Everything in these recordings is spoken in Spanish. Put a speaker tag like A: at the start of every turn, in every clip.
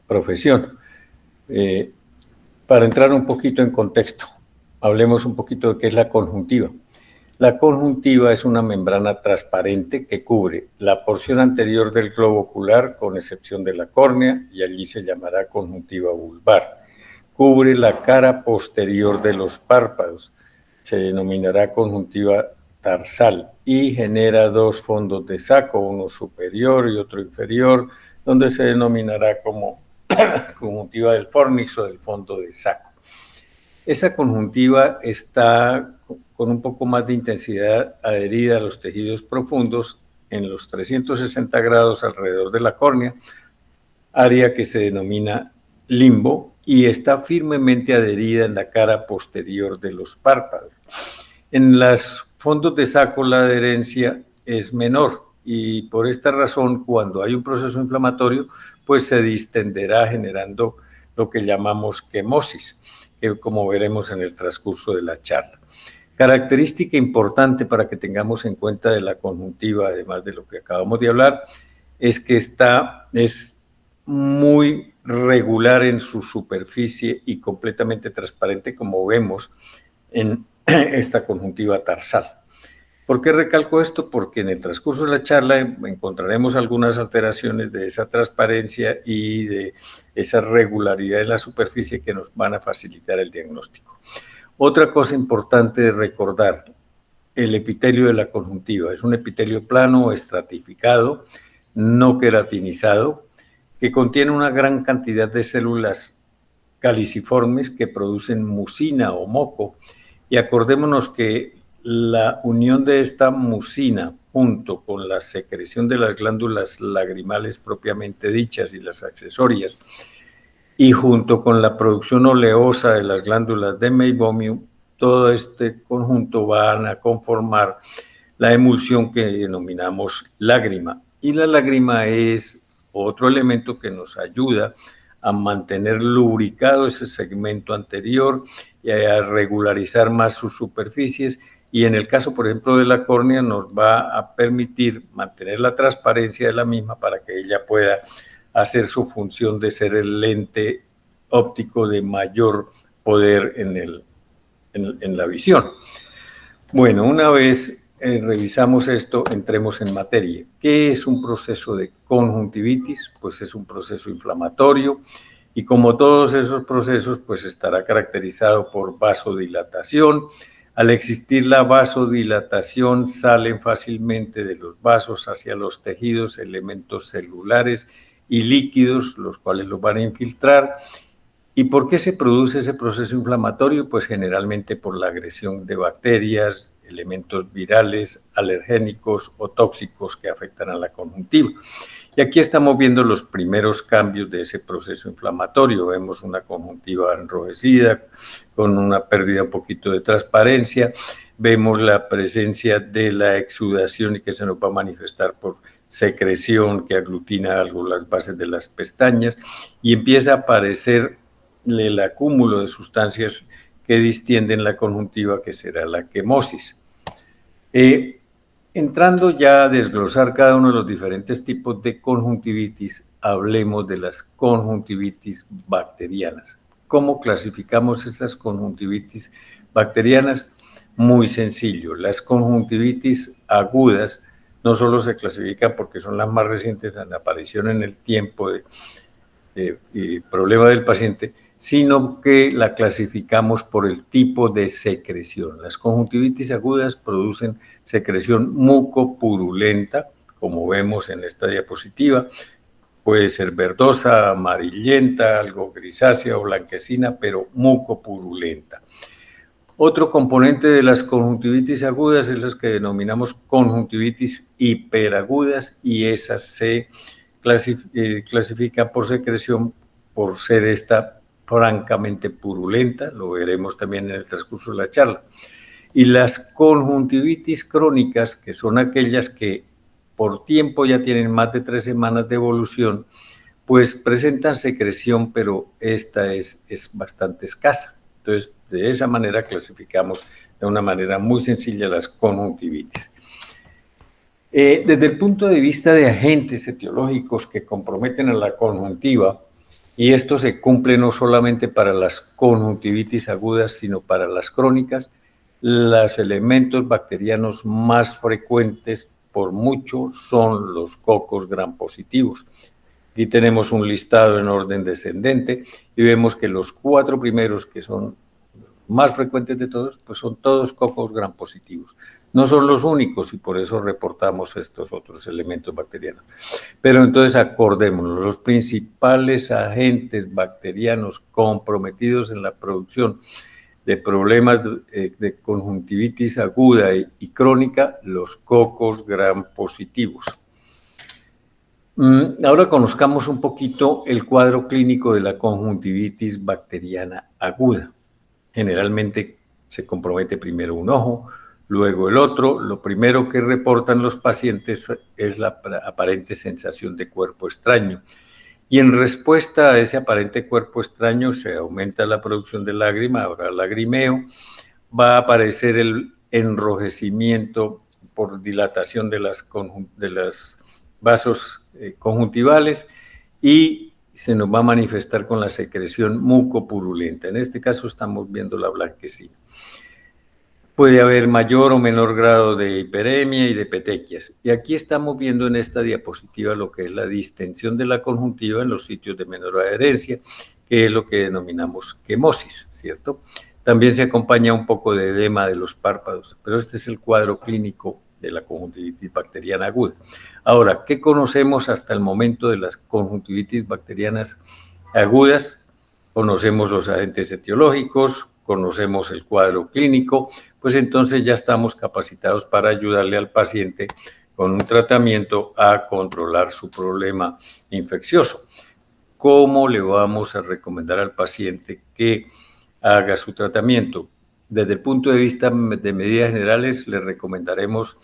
A: profesión. Para entrar un poquito en contexto, hablemos un poquito de qué es la conjuntiva. La conjuntiva es una membrana transparente que cubre la porción anterior del globo ocular, con excepción de la córnea, y allí se llamará conjuntiva vulvar. Cubre la cara posterior de los párpados, se denominará conjuntiva tarsal, y genera dos fondos de saco, uno superior y otro inferior, donde se denominará como conjuntiva del fornix o del fondo de saco. Esa conjuntiva está con un poco más de intensidad adherida a los tejidos profundos en los 360 grados alrededor de la córnea, área que se denomina limbo, y está firmemente adherida en la cara posterior de los párpados. En los fondos de saco la adherencia es menor, y por esta razón, cuando hay un proceso inflamatorio, pues se distenderá generando lo que llamamos quemosis, que como veremos en el transcurso de la charla. Característica importante para que tengamos en cuenta de la conjuntiva, además de lo que acabamos de hablar, es que es muy regular en su superficie y completamente transparente, como vemos en esta conjuntiva tarsal. ¿Por qué recalco esto? Porque en el transcurso de la charla encontraremos algunas alteraciones de esa transparencia y de esa regularidad en la superficie que nos van a facilitar el diagnóstico. Otra cosa importante de recordar, el epitelio de la conjuntiva es un epitelio plano, estratificado, no queratinizado, que contiene una gran cantidad de células caliciformes que producen mucina o moco, y acordémonos que la unión de esta mucina junto con la secreción de las glándulas lagrimales propiamente dichas y las accesorias, y junto con la producción oleosa de las glándulas de Meibomium, todo este conjunto van a conformar la emulsión que denominamos lágrima. Y la lágrima es otro elemento que nos ayuda a mantener lubricado ese segmento anterior y a regularizar más sus superficies, y en el caso, por ejemplo, de la córnea, nos va a permitir mantener la transparencia de la misma para que ella pueda hacer su función de ser el lente óptico de mayor poder en la visión. Bueno, una vez revisamos esto, entremos en materia. ¿Qué es un proceso de conjuntivitis? Pues es un proceso inflamatorio, y como todos esos procesos, pues estará caracterizado por vasodilatación. Al existir la vasodilatación, salen fácilmente de los vasos hacia los tejidos elementos celulares y líquidos, los cuales los van a infiltrar. ¿Y por qué se produce ese proceso inflamatorio? Pues generalmente por la agresión de bacterias, elementos virales, alergénicos o tóxicos que afectan a la conjuntiva. Y aquí estamos viendo los primeros cambios de ese proceso inflamatorio. Vemos una conjuntiva enrojecida, con una pérdida un poquito de transparencia. Vemos la presencia de la exudación, y que se nos va a manifestar por secreción que aglutina algo las bases de las pestañas, y empieza a aparecer el acúmulo de sustancias que distienden la conjuntiva, que será la quemosis. Entrando ya a desglosar cada uno de los diferentes tipos de conjuntivitis, hablemos de las conjuntivitis bacterianas. ¿Cómo clasificamos esas conjuntivitis bacterianas? Muy sencillo. Las conjuntivitis agudas no solo se clasifican porque son las más recientes en aparición en el tiempo de problema del paciente, sino que la clasificamos por el tipo de secreción. Las conjuntivitis agudas producen secreción mucopurulenta, como vemos en esta diapositiva. Puede ser verdosa, amarillenta, algo grisácea o blanquecina, pero mucopurulenta. Otro componente de las conjuntivitis agudas es los que denominamos conjuntivitis hiperagudas, y esas se clasifican por secreción, por ser esta francamente purulenta, lo veremos también en el transcurso de la charla. Y las conjuntivitis crónicas, que son aquellas que por tiempo ya tienen más de 3 semanas de evolución, pues presentan secreción, pero esta es bastante escasa. Entonces, de esa manera clasificamos de una manera muy sencilla las conjuntivitis. Desde el punto de vista de agentes etiológicos que comprometen a la conjuntiva, Y esto se cumple no solamente para las conjuntivitis agudas, sino para las crónicas. Los elementos bacterianos más frecuentes por mucho son los cocos gram positivos. Aquí tenemos un listado en orden descendente y vemos que los 4 primeros, que son más frecuentes de todos, pues son todos cocos gram positivos. No son los únicos y por eso reportamos estos otros elementos bacterianos. Pero entonces acordémonos, los principales agentes bacterianos comprometidos en la producción de problemas de conjuntivitis aguda y crónica, los cocos gram positivos. Ahora conozcamos un poquito el cuadro clínico de la conjuntivitis bacteriana aguda. Generalmente se compromete primero un ojo, luego el otro. Lo primero que reportan los pacientes es la aparente sensación de cuerpo extraño. Y en respuesta a ese aparente cuerpo extraño se aumenta la producción de lágrima, habrá lagrimeo, va a aparecer el enrojecimiento por dilatación de los vasos conjuntivales y se nos va a manifestar con la secreción mucopurulenta. En este caso estamos viendo la blanquecina. Puede haber mayor o menor grado de hiperemia y de petequias. Y aquí estamos viendo en esta diapositiva lo que es la distensión de la conjuntiva en los sitios de menor adherencia, que es lo que denominamos quemosis, ¿cierto? También se acompaña un poco de edema de los párpados, pero este es el cuadro clínico de la conjuntivitis bacteriana aguda. Ahora, ¿qué conocemos hasta el momento de las conjuntivitis bacterianas agudas? Conocemos los agentes etiológicos, conocemos el cuadro clínico, pues entonces ya estamos capacitados para ayudarle al paciente con un tratamiento a controlar su problema infeccioso. ¿Cómo le vamos a recomendar al paciente que haga su tratamiento? Desde el punto de vista de medidas generales, le recomendaremos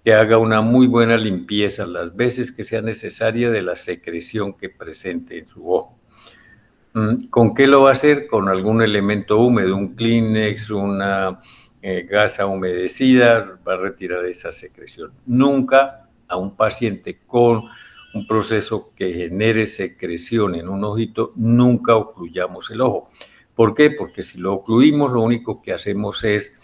A: que haga una muy buena limpieza las veces que sea necesaria de la secreción que presente en su ojo. ¿Con qué lo va a hacer? Con algún elemento húmedo, un Kleenex, una gasa humedecida, va a retirar esa secreción. Nunca a un paciente con un proceso que genere secreción en un ojito, nunca ocluyamos el ojo. ¿Por qué? Porque si lo ocluimos, lo único que hacemos es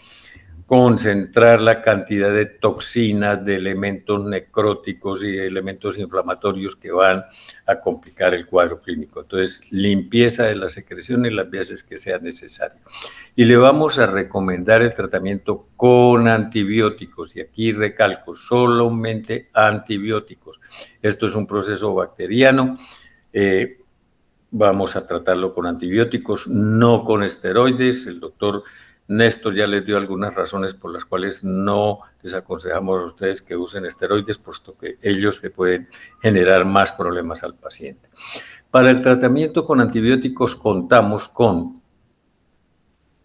A: concentrar la cantidad de toxinas, de elementos necróticos y de elementos inflamatorios que van a complicar el cuadro clínico. Entonces, limpieza de las secreciones las veces que sea necesario. Y le vamos a recomendar el tratamiento con antibióticos. Y aquí recalco, solamente antibióticos. Esto es un proceso bacteriano. Vamos a tratarlo con antibióticos, no con esteroides. El doctor Néstor ya les dio algunas razones por las cuales no les aconsejamos a ustedes que usen esteroides, puesto que ellos le pueden generar más problemas al paciente. Para el tratamiento con antibióticos contamos con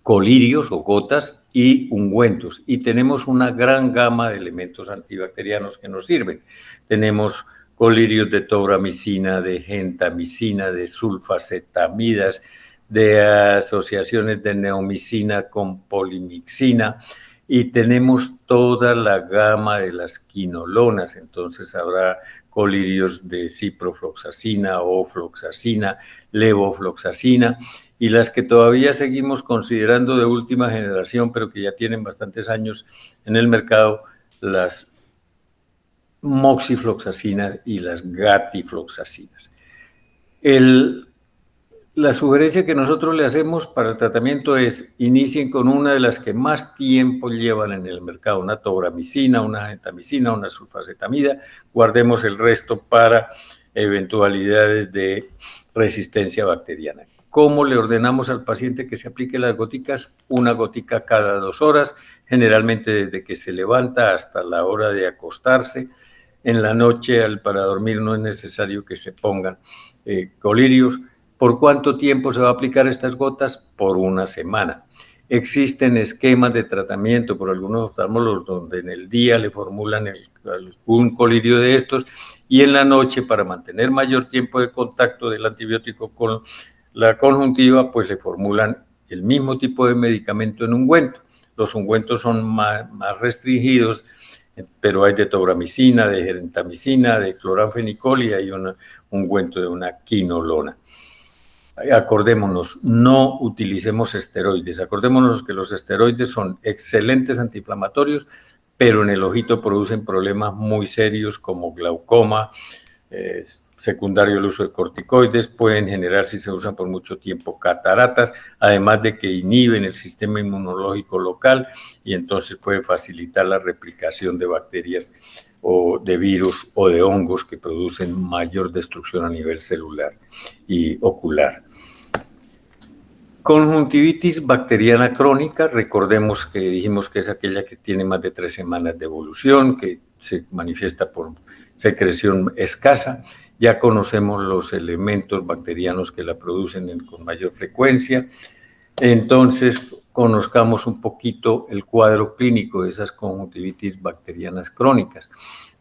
A: colirios o gotas y ungüentos, y tenemos una gran gama de elementos antibacterianos que nos sirven. Tenemos colirios de tobramicina, de gentamicina, de sulfacetamidas, de asociaciones de neomicina con polimixina, y tenemos toda la gama de las quinolonas. Entonces habrá colirios de ciprofloxacina, ofloxacina, levofloxacina, y las que todavía seguimos considerando de última generación, pero que ya tienen bastantes años en el mercado, las moxifloxacinas y las gatifloxacinas. La sugerencia que nosotros le hacemos para el tratamiento es inicien con una de las que más tiempo llevan en el mercado, una tobramicina, una gentamicina, una sulfacetamida, guardemos el resto para eventualidades de resistencia bacteriana. ¿Cómo le ordenamos al paciente que se aplique las goticas? Una gotica cada 2 horas, generalmente desde que se levanta hasta la hora de acostarse. En la noche, para dormir, no es necesario que se pongan colirios. ¿Por cuánto tiempo se va a aplicar estas gotas? Por 1 semana. Existen esquemas de tratamiento por algunos oftalmólogos donde en el día le formulan un colirio de estos y en la noche, para mantener mayor tiempo de contacto del antibiótico con la conjuntiva, pues le formulan el mismo tipo de medicamento en ungüento. Los ungüentos son más restringidos, pero hay de tobramicina, de gentamicina, de cloranfenicol y hay un ungüento de una quinolona. Acordémonos, no utilicemos esteroides. Acordémonos que los esteroides son excelentes antiinflamatorios, pero en el ojito producen problemas muy serios como glaucoma, secundario el uso de corticoides, pueden generar, si se usan por mucho tiempo, cataratas, además de que inhiben el sistema inmunológico local y entonces pueden facilitar la replicación de bacterias o de virus o de hongos que producen mayor destrucción a nivel celular y ocular. Conjuntivitis bacteriana crónica, recordemos que dijimos que es aquella que tiene más de 3 semanas de evolución, que se manifiesta por secreción escasa. Ya conocemos los elementos bacterianos que la producen con mayor frecuencia. Entonces, conozcamos un poquito el cuadro clínico de esas conjuntivitis bacterianas crónicas.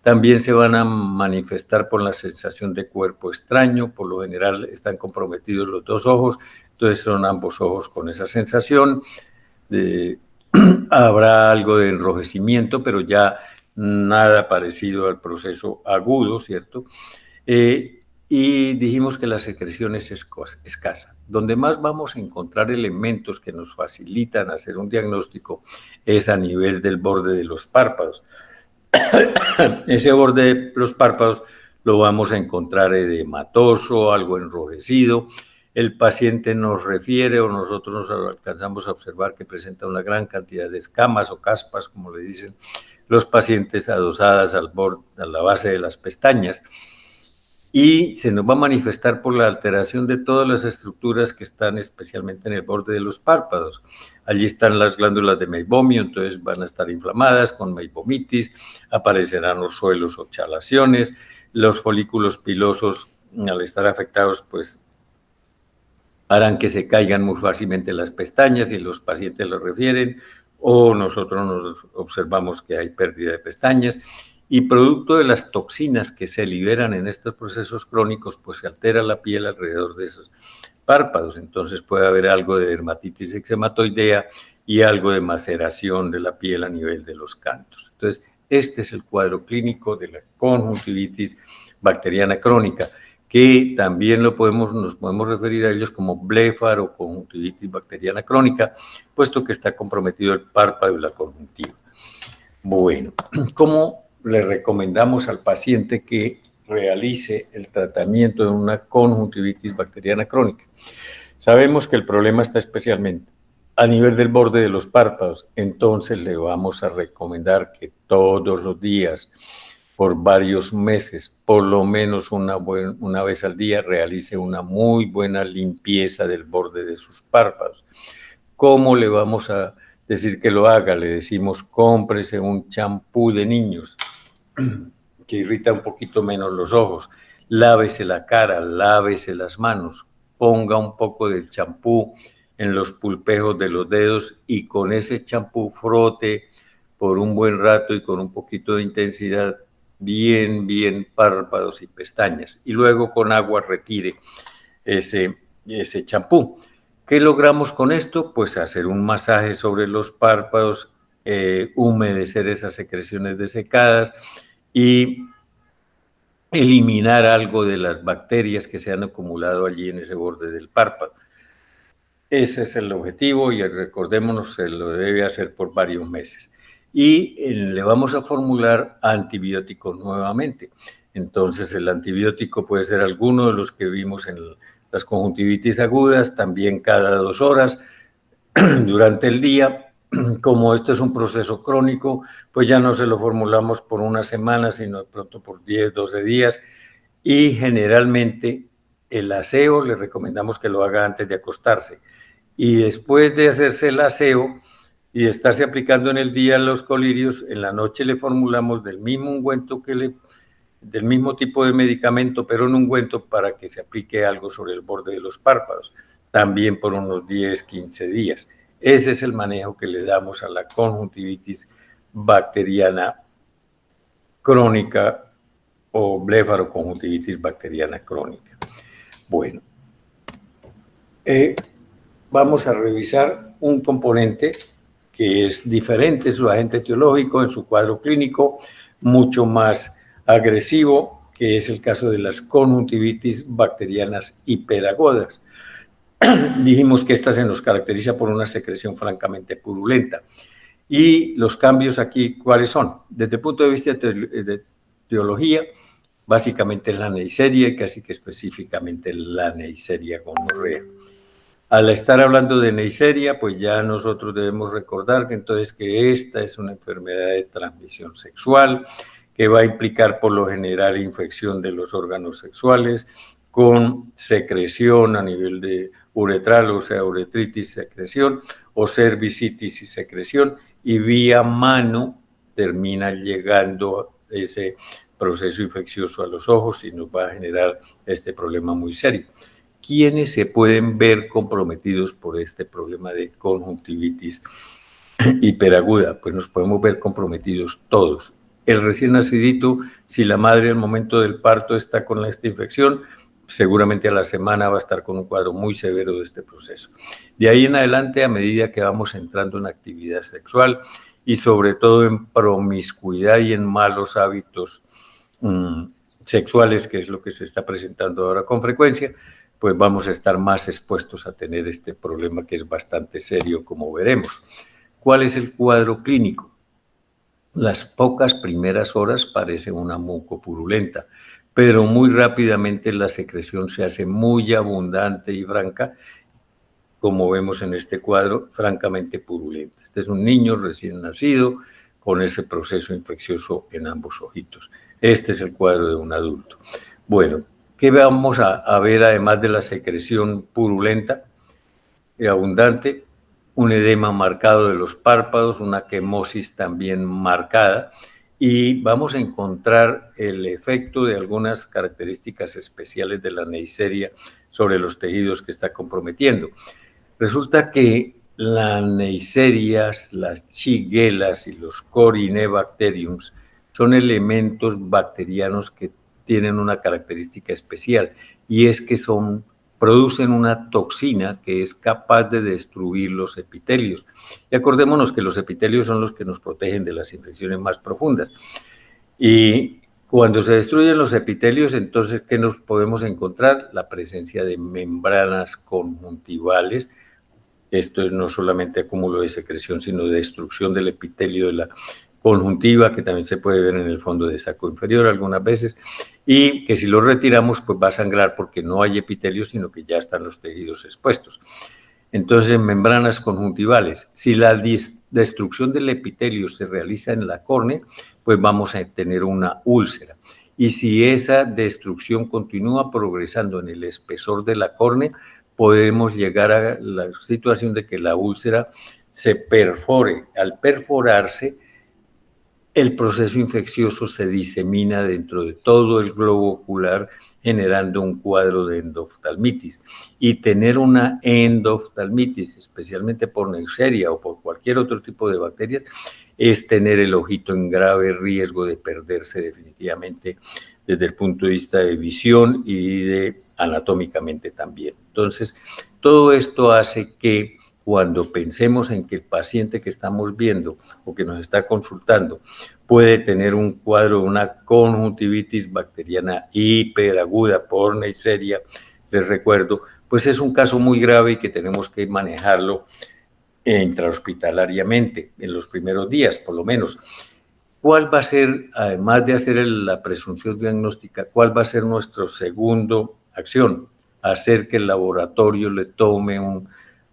A: También se van a manifestar por la sensación de cuerpo extraño, por lo general están comprometidos los 2 ojos, entonces son ambos ojos con esa sensación. Habrá algo de enrojecimiento, pero ya nada parecido al proceso agudo, ¿cierto? Y dijimos que la secreción es escasa. Donde más vamos a encontrar elementos que nos facilitan hacer un diagnóstico es a nivel del borde de los párpados. Ese borde de los párpados lo vamos a encontrar edematoso, algo enrojecido. El paciente nos refiere o nosotros nos alcanzamos a observar que presenta una gran cantidad de escamas o caspas, como le dicen los pacientes, adosadas al borde, a la base de las pestañas. Y se nos va a manifestar por la alteración de todas las estructuras que están especialmente en el borde de los párpados. Allí están las glándulas de meibomio, entonces van a estar inflamadas con meibomitis, aparecerán los suelos o chalaciones, los folículos pilosos al estar afectados pues harán que se caigan muy fácilmente las pestañas y los pacientes lo refieren, o nosotros nos observamos que hay pérdida de pestañas. Y producto de las toxinas que se liberan en estos procesos crónicos, pues se altera la piel alrededor de esos párpados. Entonces puede haber algo de dermatitis eczematoidea y algo de maceración de la piel a nivel de los cantos. Entonces, este es el cuadro clínico de la conjuntivitis bacteriana crónica, que también nos podemos referir a ellos como blefar o conjuntivitis bacteriana crónica, puesto que está comprometido el párpado y la conjuntiva. Bueno, ¿cómo le recomendamos al paciente que realice el tratamiento de una conjuntivitis bacteriana crónica? Sabemos que el problema está especialmente a nivel del borde de los párpados, entonces le vamos a recomendar que todos los días, por varios meses, por lo menos una vez al día, realice una muy buena limpieza del borde de sus párpados. ¿Cómo le vamos a decir que lo haga? Le decimos, cómprese un champú de niños que irrita un poquito menos los ojos, lávese la cara, lávese las manos, ponga un poco de champú en los pulpejos de los dedos y con ese champú frote por un buen rato y con un poquito de intensidad bien párpados y pestañas, y luego con agua retire ese champú. ¿Qué logramos con esto? Pues hacer un masaje sobre los párpados, humedecer esas secreciones desecadas y eliminar algo de las bacterias que se han acumulado allí en ese borde del párpado. Ese es el objetivo y recordémonos, se lo debe hacer por varios meses. Y le vamos a formular antibióticos nuevamente. Entonces, el antibiótico puede ser alguno de los que vimos en las conjuntivitis agudas, también cada 2 horas durante el día. Como esto es un proceso crónico, pues ya no se lo formulamos por una semana, sino de pronto por 10, 12 días. Y generalmente el aseo le recomendamos que lo haga antes de acostarse. Y después de hacerse el aseo y de estarse aplicando en el día los colirios, en la noche le formulamos del mismo ungüento del mismo tipo de medicamento, pero en ungüento para que se aplique algo sobre el borde de los párpados, también por unos 10, 15 días. Ese es el manejo que le damos a la conjuntivitis bacteriana crónica o blefaroconjuntivitis bacteriana crónica. Bueno, vamos a revisar un componente que es diferente, su agente etiológico en su cuadro clínico, mucho más agresivo, que es el caso de las conjuntivitis bacterianas hiperagudas. dijimos que esta se nos caracteriza por una secreción francamente purulenta. Y los cambios aquí, ¿cuáles son? Desde el punto de vista de etiología, básicamente es la Neisseria y casi que específicamente la Neisseria gonorrea. Al estar hablando de Neisseria, pues ya nosotros debemos recordar que entonces que esta es una enfermedad de transmisión sexual que va a implicar por lo general infección de los órganos sexuales con secreción a nivel de uretral, o sea, uretritis, secreción, o cervicitis y secreción, y vía mano termina llegando ese proceso infeccioso a los ojos y nos va a generar este problema muy serio. ¿Quiénes se pueden ver comprometidos por este problema de conjuntivitis hiperaguda? Pues nos podemos ver comprometidos todos. El recién nacidito, si la madre al momento del parto está con esta infección, seguramente a la semana va a estar con un cuadro muy severo de este proceso. De ahí en adelante, a medida que vamos entrando en actividad sexual y sobre todo en promiscuidad y en malos hábitos sexuales, que es lo que se está presentando ahora con frecuencia, pues vamos a estar más expuestos a tener este problema que es bastante serio, como veremos. ¿Cuál es el cuadro clínico? Las pocas primeras horas parece una mucopurulenta, pero muy rápidamente la secreción se hace muy abundante y franca, como vemos en este cuadro, francamente purulenta. Este es un niño recién nacido con ese proceso infeccioso en ambos ojitos. Este es el cuadro de un adulto. Bueno, ¿qué vamos a ver además de la secreción purulenta y abundante? Un edema marcado de los párpados, una quemosis también marcada, y vamos a encontrar el efecto de algunas características especiales de la Neisseria sobre los tejidos que está comprometiendo. Resulta que las Neisserias, las Shigella y los Corynebacteriums son elementos bacterianos que tienen una característica especial, y es que producen una toxina que es capaz de destruir los epitelios. Y acordémonos que los epitelios son los que nos protegen de las infecciones más profundas. Y cuando se destruyen los epitelios, entonces, ¿qué nos podemos encontrar? La presencia de membranas conjuntivales. Esto es no solamente acúmulo de secreción, sino de destrucción del epitelio de la conjuntiva, que también se puede ver en el fondo de saco inferior algunas veces, y que si lo retiramos, pues va a sangrar porque no hay epitelio, sino que ya están los tejidos expuestos. Entonces, membranas conjuntivales. Si la destrucción del epitelio se realiza en la córnea, pues vamos a tener una úlcera. Y si esa destrucción continúa progresando en el espesor de la córnea, podemos llegar a la situación de que la úlcera se perfore. Al perforarse, el proceso infeccioso se disemina dentro de todo el globo ocular, generando un cuadro de endoftalmitis. Y tener una endoftalmitis, especialmente por Neisseria o por cualquier otro tipo de bacterias, es tener el ojito en grave riesgo de perderse definitivamente desde el punto de vista de visión y de anatómicamente también. Entonces, todo esto hace que cuando pensemos en que el paciente que estamos viendo o que nos está consultando puede tener un cuadro, una conjuntivitis bacteriana hiperaguda por Neisseria, les recuerdo, pues es un caso muy grave y que tenemos que manejarlo intrahospitalariamente en los primeros días, por lo menos. ¿Cuál va a ser, además de hacer la presunción diagnóstica, cuál va a ser nuestra segunda acción? Hacer que el laboratorio le tome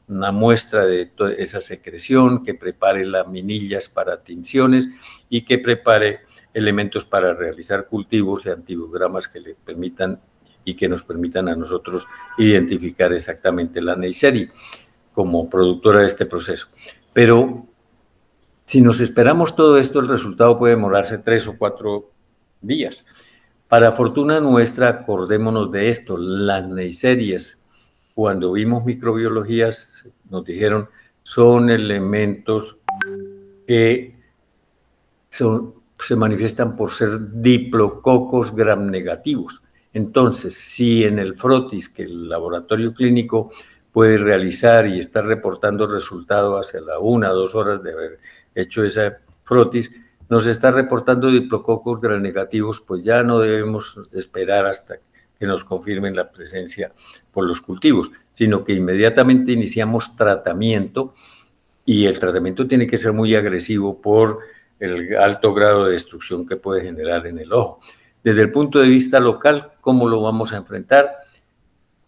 A: una muestra de esa secreción, que prepare laminillas para tinciones y que prepare elementos para realizar cultivos y antibiogramas que le permitan y que nos permitan a nosotros identificar exactamente la Neisseria como productora de este proceso. Pero si nos esperamos todo esto, el resultado puede demorarse 3 o 4 días. Para fortuna nuestra, acordémonos de esto, las Neisserias, cuando vimos microbiologías, nos dijeron, son elementos que se manifiestan por ser diplococos gram negativos. Entonces, si en el frotis que el laboratorio clínico puede realizar y está reportando resultados hacia la 1 o 2 horas de haber hecho esa frotis, nos está reportando diplococos gram negativos, pues ya no debemos esperar hasta que nos confirmen la presencia por los cultivos. sino que inmediatamente iniciamos tratamiento, y el tratamiento tiene que ser muy agresivo por el alto grado de destrucción que puede generar en el ojo. Desde el punto de vista local, ¿cómo lo vamos a enfrentar?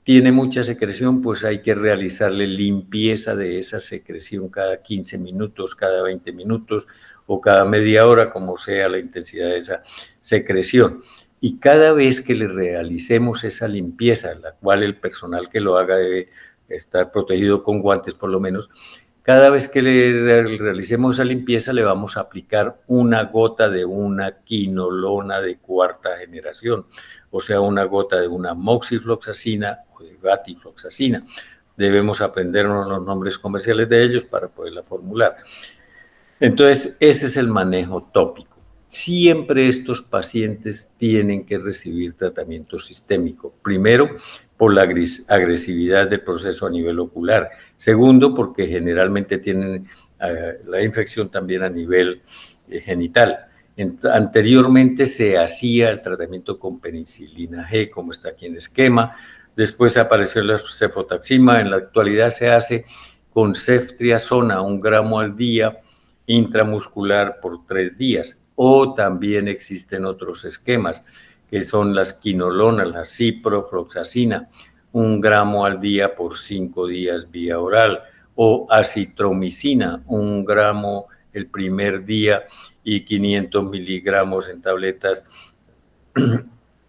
A: Tiene mucha secreción, pues hay que realizarle limpieza de esa secreción cada 15 minutos, cada 20 minutos o cada media hora, como sea la intensidad de esa secreción. Y cada vez que le realicemos esa limpieza, la cual el personal que lo haga debe estar protegido con guantes por lo menos, cada vez que le realicemos esa limpieza le vamos a aplicar una gota de una quinolona de cuarta generación, o sea, una gota de una moxifloxacina o de gatifloxacina. Debemos aprendernos los nombres comerciales de ellos para poderla formular. Entonces, ese es el manejo tópico. Siempre estos pacientes tienen que recibir tratamiento sistémico. Primero, por la agresividad del proceso a nivel ocular. Segundo, porque generalmente tienen la infección también a nivel genital. Anteriormente se hacía el tratamiento con penicilina G, como está aquí en esquema. Después apareció la cefotaxima. En la actualidad se hace con ceftriaxona, 1 gramo al día, intramuscular por 3 días. O también existen otros esquemas, que son las quinolonas, la ciprofloxacina, 1 gramo al día por 5 días vía oral, o acitromicina, 1 gramo el primer día y 500 miligramos en tabletas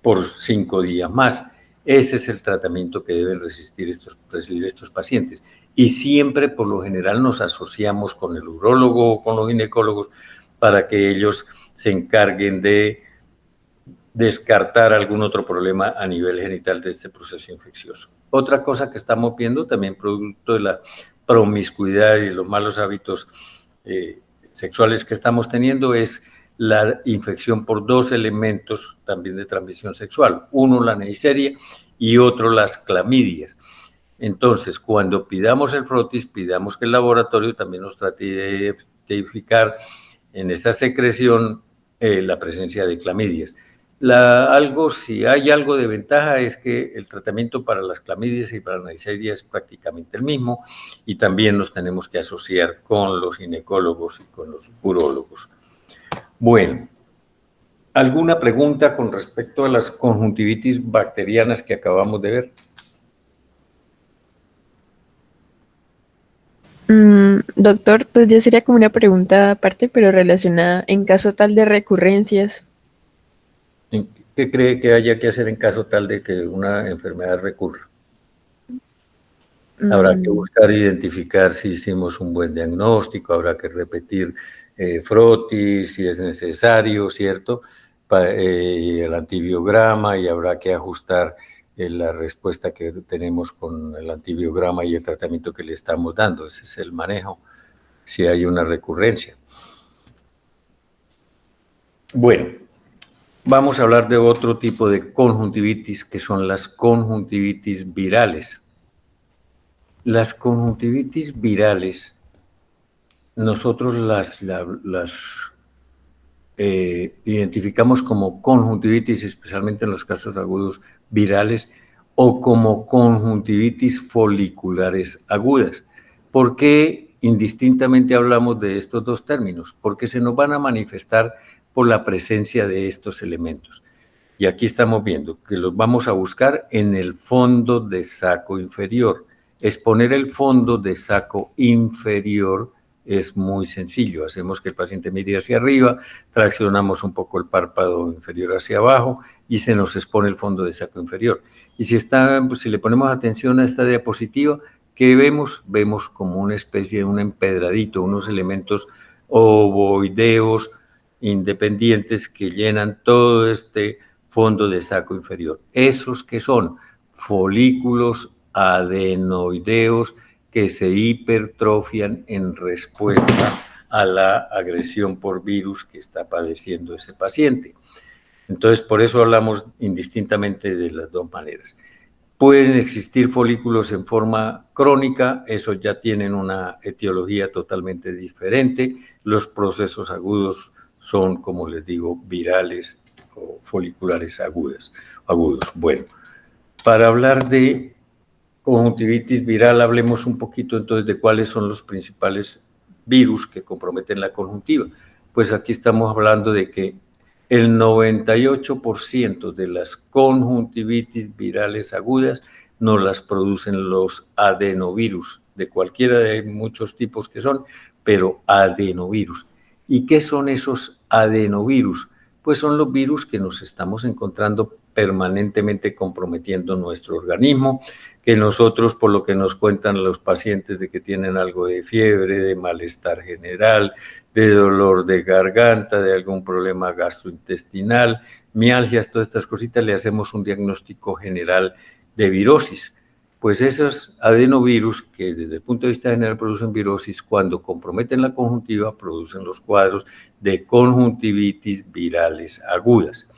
A: por 5 días más. Ese es el tratamiento que deben recibir estos pacientes. Y siempre, por lo general, nos asociamos con el urólogo o con los ginecólogos para que ellos se encarguen de descartar algún otro problema a nivel genital de este proceso infeccioso. Otra cosa que estamos viendo, también producto de la promiscuidad y los malos hábitos sexuales que estamos teniendo, es la infección por 2 elementos también de transmisión sexual. Uno, la Neisseria, y otro, las clamidias. Entonces, cuando pidamos el frotis, pidamos que el laboratorio también nos trate de identificar en esa secreción la presencia de clamidias. Si hay algo de ventaja es que el tratamiento para las clamidias y para la Neisseria es prácticamente el mismo, y también nos tenemos que asociar con los ginecólogos y con los urólogos. Bueno, ¿alguna pregunta con respecto a las conjuntivitis bacterianas que acabamos de ver?
B: Doctor, pues ya sería como una pregunta aparte, pero relacionada en caso tal de recurrencias.
A: ¿Qué cree que haya que hacer en caso tal de que una enfermedad recurra? Habrá que buscar identificar si hicimos un buen diagnóstico, habrá que repetir frotis si es necesario, ¿cierto? El antibiograma, y habrá que ajustar la respuesta que tenemos con el antibiograma y el tratamiento que le estamos dando. Ese es el manejo si hay una recurrencia. Bueno, vamos a hablar de otro tipo de conjuntivitis, que son las conjuntivitis virales. Las conjuntivitis virales, nosotros las identificamos como conjuntivitis, especialmente en los casos agudos virales, o como conjuntivitis foliculares agudas. ¿Por qué indistintamente hablamos de estos dos términos? Porque se nos van a manifestar por la presencia de estos elementos. Y aquí estamos viendo que los vamos a buscar en el fondo de saco inferior. Exponer el fondo de saco inferior es muy sencillo. Hacemos que el paciente mire hacia arriba, traccionamos un poco el párpado inferior hacia abajo y se nos expone el fondo de saco inferior. Y si le ponemos atención a esta diapositiva, ¿qué vemos? Vemos como una especie de un empedradito, unos elementos ovoideos independientes que llenan todo este fondo de saco inferior. Esos que son folículos adenoideos que se hipertrofian en respuesta a la agresión por virus que está padeciendo ese paciente. Entonces, por eso hablamos indistintamente de las dos maneras. Pueden existir folículos en forma crónica, esos ya tienen una etiología totalmente diferente. Los procesos agudos son, como les digo, virales o foliculares agudos. Bueno, para hablar de conjuntivitis viral, hablemos un poquito entonces de cuáles son los principales virus que comprometen la conjuntiva. Pues aquí estamos hablando de que el 98% de las conjuntivitis virales agudas no las producen los adenovirus, de cualquiera de muchos tipos que son, pero adenovirus. ¿Y qué son esos adenovirus? Pues son los virus que nos estamos encontrando permanentemente comprometiendo nuestro organismo, que nosotros, por lo que nos cuentan los pacientes de que tienen algo de fiebre, de malestar general, de dolor de garganta, de algún problema gastrointestinal, mialgias, todas estas cositas, le hacemos un diagnóstico general de virosis. Pues esos adenovirus, que desde el punto de vista general producen virosis, cuando comprometen la conjuntiva, producen los cuadros de conjuntivitis virales agudas.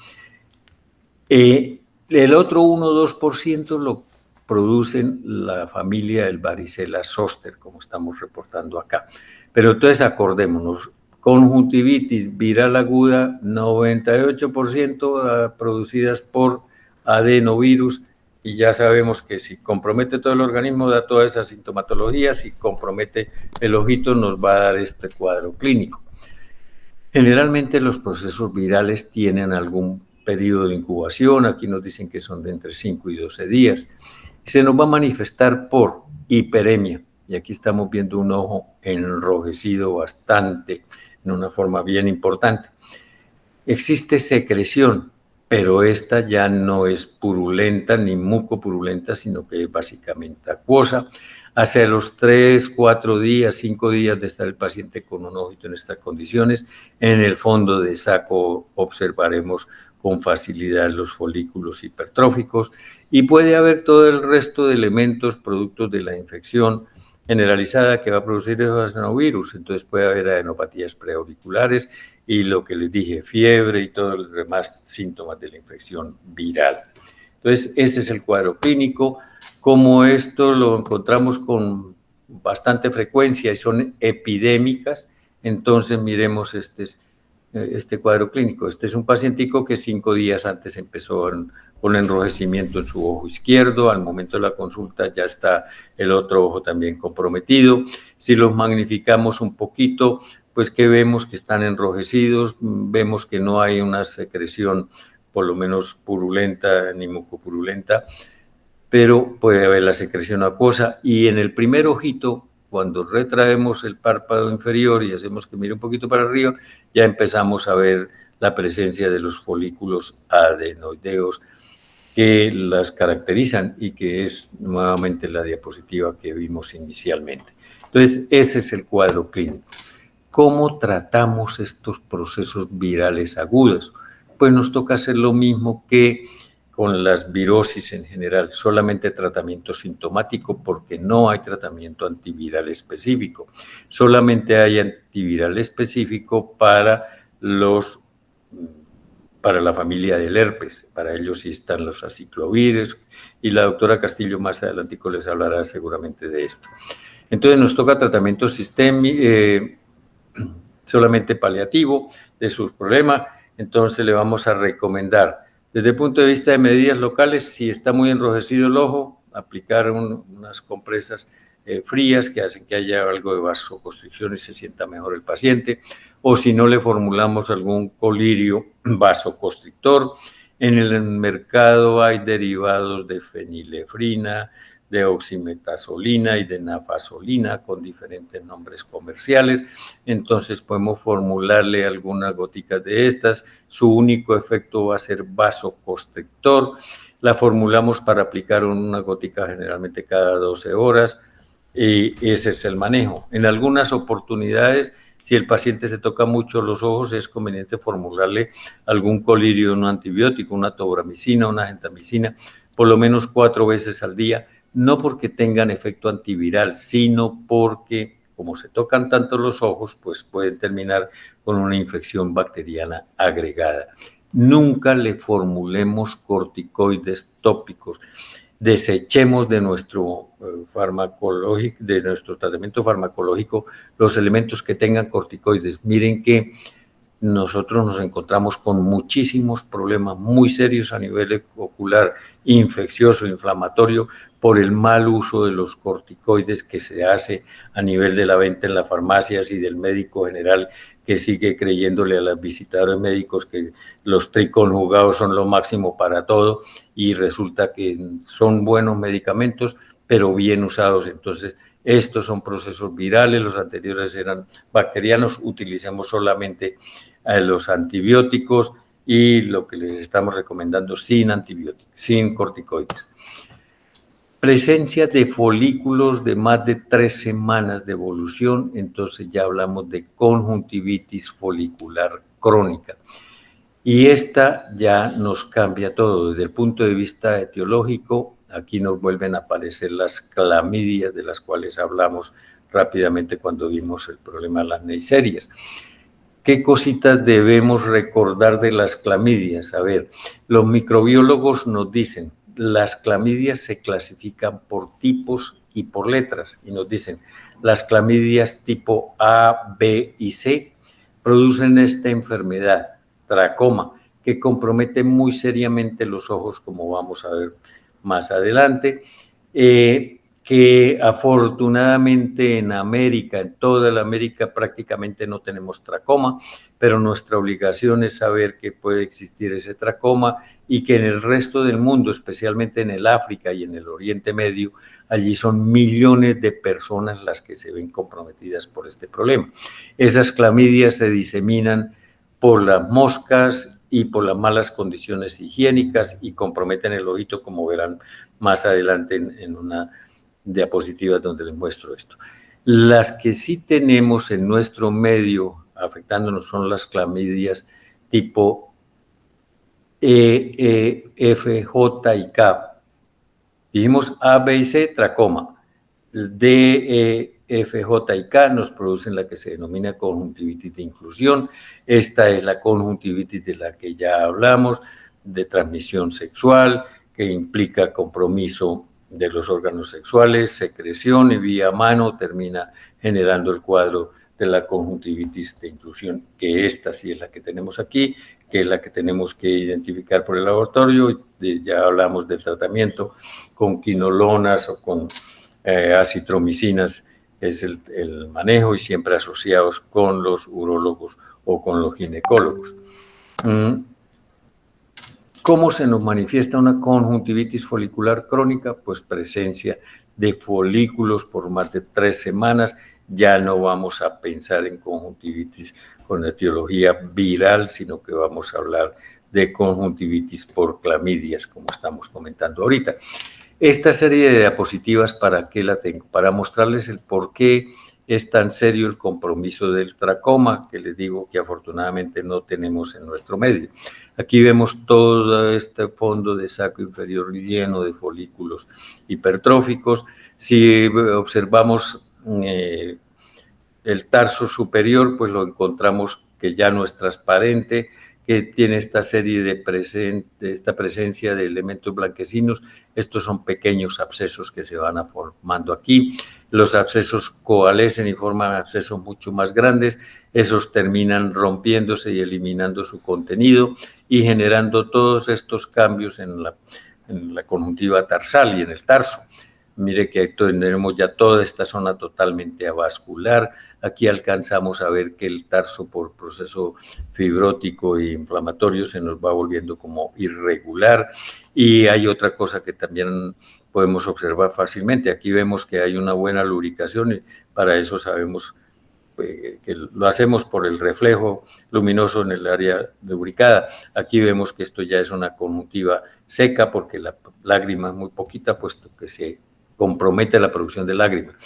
A: El otro 1-2% lo producen la familia del varicela zoster, como estamos reportando acá. Pero entonces acordémonos, conjuntivitis viral aguda, 98% producidas por adenovirus, y ya sabemos que si compromete todo el organismo da toda esa sintomatología, si compromete el ojito nos va a dar este cuadro clínico. Generalmente los procesos virales tienen algún periodo de incubación, aquí nos dicen que son de entre 5 y 12 días. Se nos va a manifestar por hiperemia, y aquí estamos viendo un ojo enrojecido bastante, en una forma bien importante. Existe secreción, pero esta ya no es purulenta ni mucopurulenta, sino que es básicamente acuosa. Hacia los 3, 4 días, 5 días de estar el paciente con un ojito en estas condiciones, en el fondo de saco observaremos con facilidad los folículos hipertróficos y puede haber todo el resto de elementos productos de la infección generalizada que va a producir esos adenovirus. Entonces puede haber adenopatías preauriculares y lo que les dije, fiebre y todos los demás síntomas de la infección viral. Entonces ese es el cuadro clínico. Como esto lo encontramos con bastante frecuencia y son epidémicas, entonces miremos este cuadro clínico. Este es un pacientico que 5 días antes empezó con enrojecimiento en su ojo izquierdo, al momento de la consulta ya está el otro ojo también comprometido. Si los magnificamos un poquito, pues que vemos que están enrojecidos, vemos que no hay una secreción por lo menos purulenta ni mucopurulenta, pero puede haber la secreción acuosa, y en el primer ojito, cuando retraemos el párpado inferior y hacemos que mire un poquito para arriba, ya empezamos a ver la presencia de los folículos adenoideos que las caracterizan y que es nuevamente la diapositiva que vimos inicialmente. Entonces, ese es el cuadro clínico. ¿Cómo tratamos estos procesos virales agudos? Pues nos toca hacer lo mismo que con las virosis en general, solamente tratamiento sintomático porque no hay tratamiento antiviral específico. Solamente hay antiviral específico para la familia del herpes. Para ellos sí están los aciclovires y la doctora Castillo más adelantico les hablará seguramente de esto. Entonces nos toca tratamiento sistémico, solamente paliativo de sus problemas. Entonces le vamos a recomendar, desde el punto de vista de medidas locales, si está muy enrojecido el ojo, aplicar unas compresas frías que hacen que haya algo de vasoconstricción y se sienta mejor el paciente, o si no, le formulamos algún colirio vasoconstrictor. En el mercado hay derivados de fenilefrina, de oximetazolina y de nafasolina con diferentes nombres comerciales. Entonces podemos formularle algunas goticas de estas. Su único efecto va a ser vasoconstrictor. La formulamos para aplicar una gotica generalmente cada 12 horas y ese es el manejo. En algunas oportunidades, si el paciente se toca mucho los ojos, es conveniente formularle algún colirio, un antibiótico, una tobramicina, una gentamicina, por lo menos 4 veces al día, no porque tengan efecto antiviral, sino porque, como se tocan tanto los ojos, pues pueden terminar con una infección bacteriana agregada. Nunca le formulemos corticoides tópicos. Desechemos de nuestro tratamiento farmacológico los elementos que tengan corticoides. Miren que nosotros nos encontramos con muchísimos problemas muy serios a nivel ocular, infeccioso, inflamatorio, por el mal uso de los corticoides que se hace a nivel de la venta en las farmacias y del médico general que sigue creyéndole a los visitadores médicos que los triconjugados son lo máximo para todo y resulta que son buenos medicamentos, pero bien usados. Entonces, estos son procesos virales, los anteriores eran bacterianos, utilicemos solamente los antibióticos y lo que les estamos recomendando sin antibióticos, sin corticoides. Presencia de folículos de más de 3 semanas de evolución, entonces ya hablamos de conjuntivitis folicular crónica. Y esta ya nos cambia todo. Desde el punto de vista etiológico, aquí nos vuelven a aparecer las clamidias, de las cuales hablamos rápidamente cuando vimos el problema de las neiserias. ¿Qué cositas debemos recordar de las clamidias? A ver, los microbiólogos nos dicen, las clamidias se clasifican por tipos y por letras, y nos dicen, las clamidias tipo A, B y C producen esta enfermedad, tracoma, que compromete muy seriamente los ojos, como vamos a ver más adelante, que afortunadamente en América, en toda la América prácticamente no tenemos tracoma, pero nuestra obligación es saber que puede existir ese tracoma y que en el resto del mundo, especialmente en el África y en el Oriente Medio, allí son millones de personas las que se ven comprometidas por este problema. Esas clamidias se diseminan por las moscas y por las malas condiciones higiénicas y comprometen el ojito, como verán más adelante en una diapositiva donde les muestro esto. Las que sí tenemos en nuestro medio afectándonos son las clamidias tipo E, F, J y K. Dijimos A, B y C, tracoma. D, F, J y K nos producen la que se denomina conjuntivitis de inclusión. Esta es la conjuntivitis de la que ya hablamos, de transmisión sexual, que implica compromiso de los órganos sexuales, secreción y vía mano termina generando el cuadro de la conjuntivitis de inclusión, que esta sí es la que tenemos aquí, que es la que tenemos que identificar por el laboratorio. Ya hablamos del tratamiento con quinolonas o con acitromicinas, es el manejo y siempre asociados con los urólogos o con los ginecólogos. ¿Cómo se nos manifiesta una conjuntivitis folicular crónica? Pues presencia de folículos por más de 3 semanas. Ya no vamos a pensar en conjuntivitis con etiología viral, sino que vamos a hablar de conjuntivitis por clamidias, como estamos comentando ahorita. Esta serie de diapositivas, ¿para qué la tengo? Para mostrarles el por qué es tan serio el compromiso del tracoma, que les digo que afortunadamente no tenemos en nuestro medio. Aquí vemos todo este fondo de saco inferior lleno de folículos hipertróficos. Si observamos el tarso superior, pues lo encontramos que ya no es transparente, que tiene esta serie de esta presencia de elementos blanquecinos. Estos son pequeños abscesos que se van formando aquí. Los abscesos coalescen y forman abscesos mucho más grandes. Esos terminan rompiéndose y eliminando su contenido y generando todos estos cambios en la conjuntiva tarsal y en el tarso. Mire que tenemos ya toda esta zona totalmente avascular. Aquí alcanzamos a ver que el tarso por proceso fibrótico e inflamatorio se nos va volviendo como irregular. Y hay otra cosa que también podemos observar fácilmente. Aquí vemos que hay una buena lubricación y para eso sabemos que lo hacemos por el reflejo luminoso en el área lubricada. Aquí vemos que esto ya es una conjuntiva seca porque la lágrima es muy poquita, puesto que se compromete la producción de lágrimas.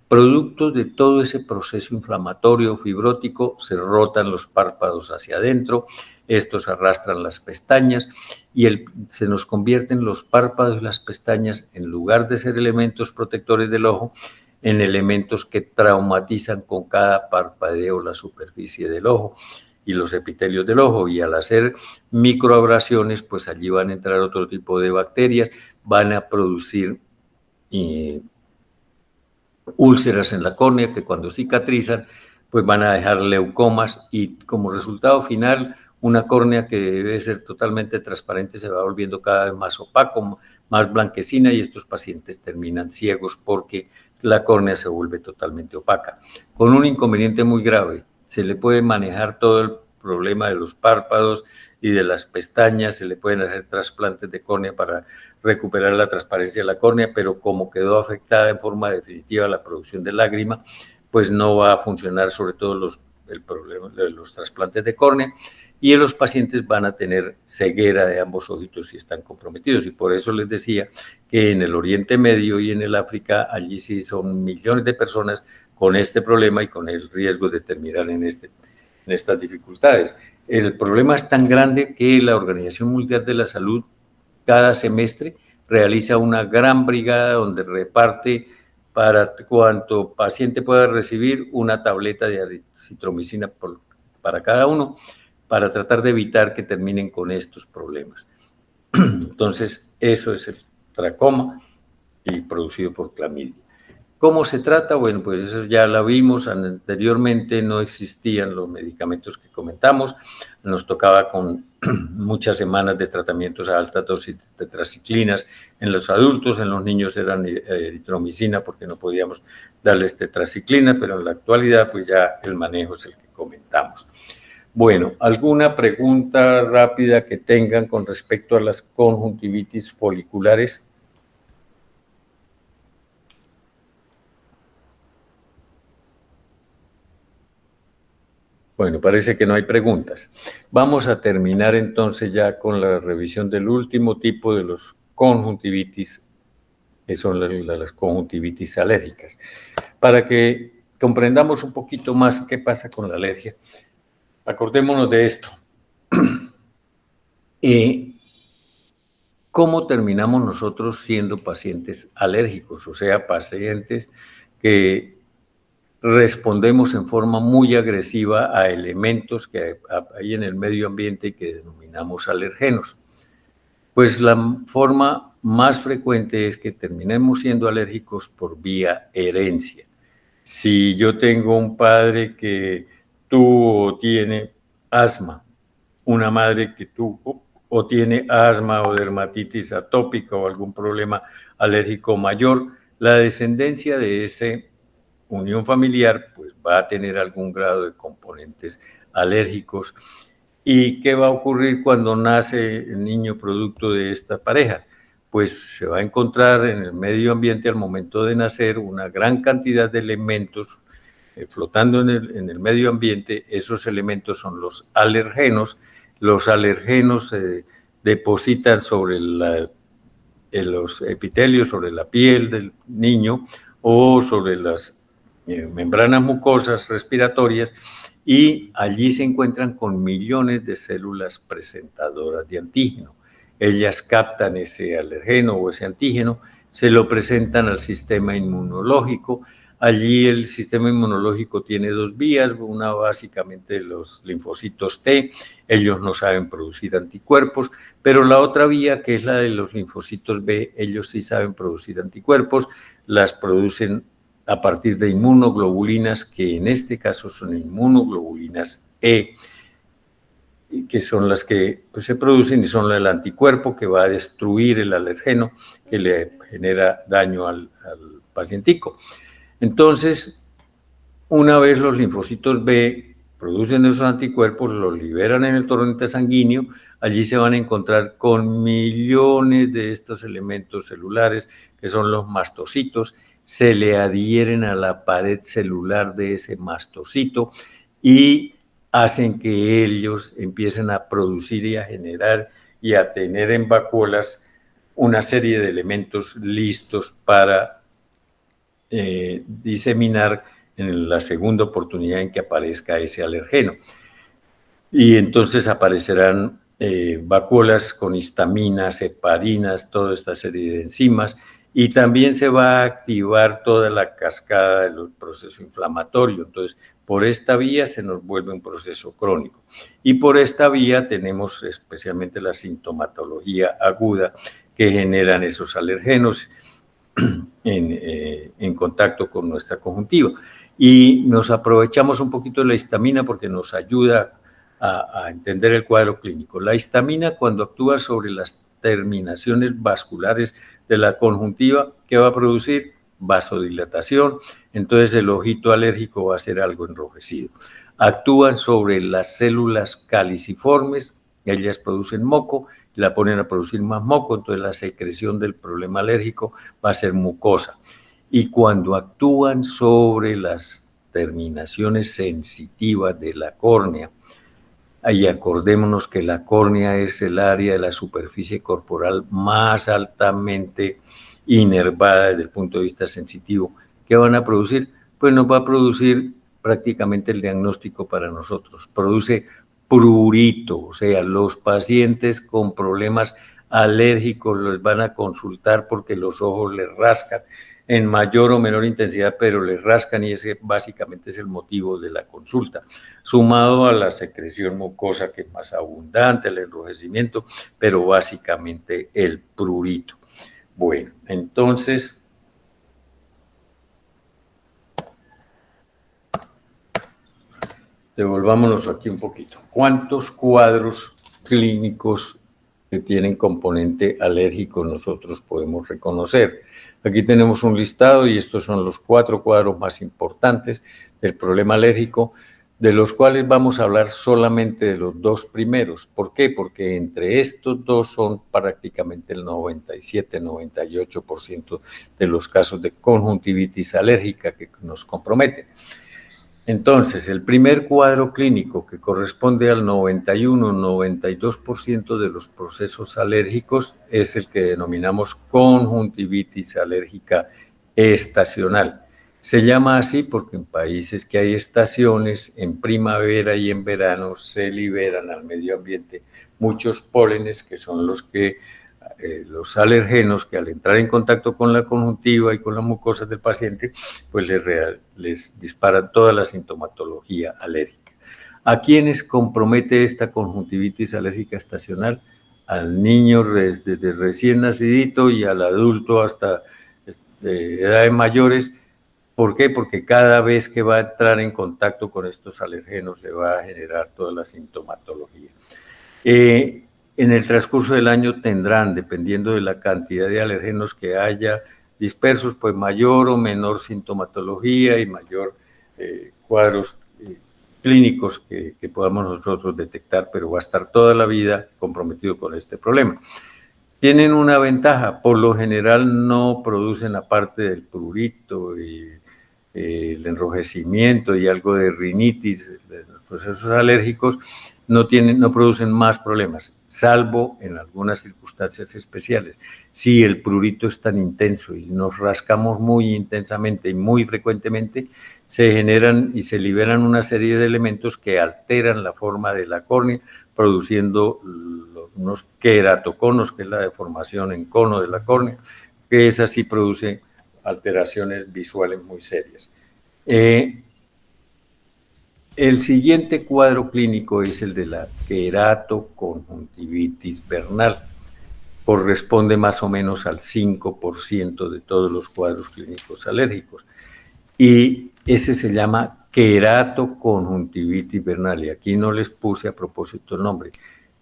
A: Producto de todo ese proceso inflamatorio fibrótico, se rotan los párpados hacia adentro, estos arrastran las pestañas y se nos convierten los párpados y las pestañas, en lugar de ser elementos protectores del ojo, en elementos que traumatizan con cada parpadeo la superficie del ojo y los epitelios del ojo, y al hacer microabrasiones, pues allí van a entrar otro tipo de bacterias, van a producir úlceras en la córnea que cuando cicatrizan pues van a dejar leucomas y como resultado final una córnea que debe ser totalmente transparente se va volviendo cada vez más opaco, más blanquecina y estos pacientes terminan ciegos porque la córnea se vuelve totalmente opaca. Con un inconveniente muy grave, se le puede manejar todo el problema de los párpados y de las pestañas, se le pueden hacer trasplantes de córnea para recuperar la transparencia de la córnea, pero como quedó afectada en forma definitiva la producción de lágrima, pues no va a funcionar sobre todo el problema de los trasplantes de córnea y los pacientes van a tener ceguera de ambos ojitos si están comprometidos. Y por eso les decía que en el Oriente Medio y en el África, allí sí son millones de personas con este problema y con el riesgo de terminar en estas dificultades. El problema es tan grande que la Organización Mundial de la Salud cada semestre realiza una gran brigada donde reparte para cuanto paciente pueda recibir una tableta de acitromicina para cada uno, para tratar de evitar que terminen con estos problemas. Entonces, eso es el tracoma y producido por clamidia. ¿Cómo se trata? Bueno, pues eso ya la vimos anteriormente, no existían los medicamentos que comentamos, nos tocaba con muchas semanas de tratamientos a alta dosis de tetraciclinas en los adultos, en los niños eran eritromicina porque no podíamos darles tetraciclina, pero en la actualidad pues ya el manejo es el que comentamos. Bueno, ¿alguna pregunta rápida que tengan con respecto a las conjuntivitis foliculares? Bueno, parece que no hay preguntas. Vamos a terminar entonces ya con la revisión del último tipo de los conjuntivitis, que son las conjuntivitis alérgicas. Para que comprendamos un poquito más qué pasa con la alergia, acordémonos de esto. ¿Cómo terminamos nosotros siendo pacientes alérgicos? O sea, pacientes que respondemos en forma muy agresiva a elementos que hay en el medio ambiente y que denominamos alergenos. Pues la forma más frecuente es que terminemos siendo alérgicos por vía herencia. Si yo tengo un padre que tuvo o tiene asma, una madre que tuvo o tiene asma o dermatitis atópica o algún problema alérgico mayor, la descendencia de ese unión familiar pues va a tener algún grado de componentes alérgicos. ¿Y qué va a ocurrir cuando nace el niño producto de esta pareja? Pues se va a encontrar en el medio ambiente al momento de nacer una gran cantidad de elementos flotando en el medio ambiente. Esos elementos son los alergenos. Los alergenos se depositan sobre los epitelios, sobre la piel del niño o sobre las membranas mucosas respiratorias, y allí se encuentran con millones de células presentadoras de antígeno. Ellas captan ese alergeno o ese antígeno, se lo presentan al sistema inmunológico. Allí el sistema inmunológico tiene dos vías, una básicamente los linfocitos T, ellos no saben producir anticuerpos, pero la otra vía, que es la de los linfocitos B, ellos sí saben producir anticuerpos, las producen a partir de inmunoglobulinas, que en este caso son inmunoglobulinas E, que son las que pues, se producen y son el anticuerpo que va a destruir el alergeno que le genera daño al pacientico. Entonces, una vez los linfocitos B producen esos anticuerpos, los liberan en el torrente sanguíneo, allí se van a encontrar con millones de estos elementos celulares, que son los mastocitos, se le adhieren a la pared celular de ese mastocito y hacen que ellos empiecen a producir y a generar y a tener en vacuolas una serie de elementos listos para diseminar en la segunda oportunidad en que aparezca ese alergeno. Y entonces aparecerán vacuolas con histaminas, heparinas, toda esta serie de enzimas, y también se va a activar toda la cascada del proceso inflamatorio. Entonces, por esta vía se nos vuelve un proceso crónico. Y por esta vía tenemos especialmente la sintomatología aguda que generan esos alergenos en contacto con nuestra conjuntiva. Y nos aprovechamos un poquito de la histamina porque nos ayuda a entender el cuadro clínico. La histamina, cuando actúa sobre las terminaciones vasculares de la conjuntiva, ¿qué va a producir? Vasodilatación, entonces el ojito alérgico va a ser algo enrojecido. Actúan sobre las células caliciformes, ellas producen moco, la ponen a producir más moco, entonces la secreción del problema alérgico va a ser mucosa. Y cuando actúan sobre las terminaciones sensitivas de la córnea, y acordémonos que la córnea es el área de la superficie corporal más altamente inervada desde el punto de vista sensitivo, ¿qué van a producir? Pues nos va a producir prácticamente el diagnóstico para nosotros. Produce prurito, o sea, los pacientes con problemas alérgicos los van a consultar porque los ojos les rascan en mayor o menor intensidad, pero les rascan y ese básicamente es el motivo de la consulta, sumado a la secreción mucosa que es más abundante, el enrojecimiento, pero básicamente el prurito. Bueno, entonces, devolvámonos aquí un poquito. ¿Cuántos cuadros clínicos que tienen componente alérgico nosotros podemos reconocer? Aquí tenemos un listado y estos son los 4 cuadros más importantes del problema alérgico, de los cuales vamos a hablar solamente de los 2 primeros. ¿Por qué? Porque entre estos 2 son prácticamente el 97-98% de los casos de conjuntivitis alérgica que nos comprometen. Entonces, el primer cuadro clínico que corresponde al 91-92% de los procesos alérgicos es el que denominamos conjuntivitis alérgica estacional. Se llama así porque en países que hay estaciones, en primavera y en verano se liberan al medio ambiente muchos pólenes que son los alergenos que al entrar en contacto con la conjuntiva y con la mucosa del paciente, pues les disparan toda la sintomatología alérgica. ¿A quiénes compromete esta conjuntivitis alérgica estacional? Al niño desde recién nacidito y al adulto hasta edades mayores. ¿Por qué? Porque cada vez que va a entrar en contacto con estos alergenos le va a generar toda la sintomatología. En el transcurso del año tendrán, dependiendo de la cantidad de alérgenos que haya dispersos, pues mayor o menor sintomatología y mayor cuadros clínicos que podamos nosotros detectar, pero va a estar toda la vida comprometido con este problema. Tienen una ventaja, por lo general no producen, aparte del prurito y el enrojecimiento y algo de rinitis, de los procesos alérgicos, no producen más problemas, salvo en algunas circunstancias especiales. Si el prurito es tan intenso y nos rascamos muy intensamente y muy frecuentemente, se generan y se liberan una serie de elementos que alteran la forma de la córnea, produciendo unos queratoconos, que es la deformación en cono de la córnea, que esa sí produce alteraciones visuales muy serias. El siguiente cuadro clínico es el de la queratoconjuntivitis vernal. Corresponde más o menos al 5% de todos los cuadros clínicos alérgicos. Y ese se llama queratoconjuntivitis vernal. Y aquí no les puse a propósito el nombre,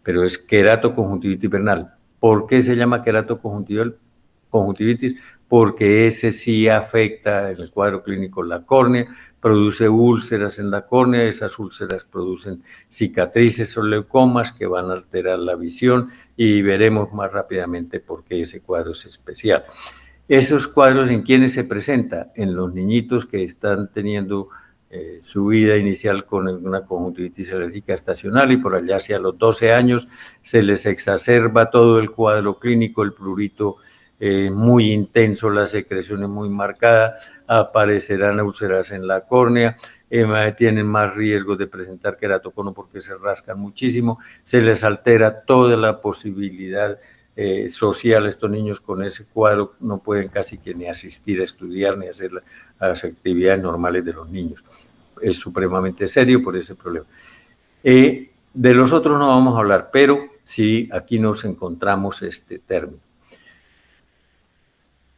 A: pero es queratoconjuntivitis vernal. ¿Por qué se llama queratoconjuntivitis? Porque ese sí afecta en el cuadro clínico la córnea, produce úlceras en la córnea, esas úlceras producen cicatrices o leucomas que van a alterar la visión y veremos más rápidamente por qué ese cuadro es especial. Esos cuadros, ¿en quiénes se presenta? En los niñitos que están teniendo su vida inicial con una conjuntivitis alérgica estacional y por allá hacia los 12 años se les exacerba todo el cuadro clínico, el prurito muy intenso, la secreción es muy marcada, aparecerán úlceras en la córnea, tienen más riesgo de presentar queratocono porque se rascan muchísimo, se les altera toda la posibilidad social. Estos niños con ese cuadro no pueden casi que ni asistir a estudiar ni hacer las actividades normales de los niños. Es supremamente serio por ese problema. De los otros no vamos a hablar, pero sí aquí nos encontramos este término.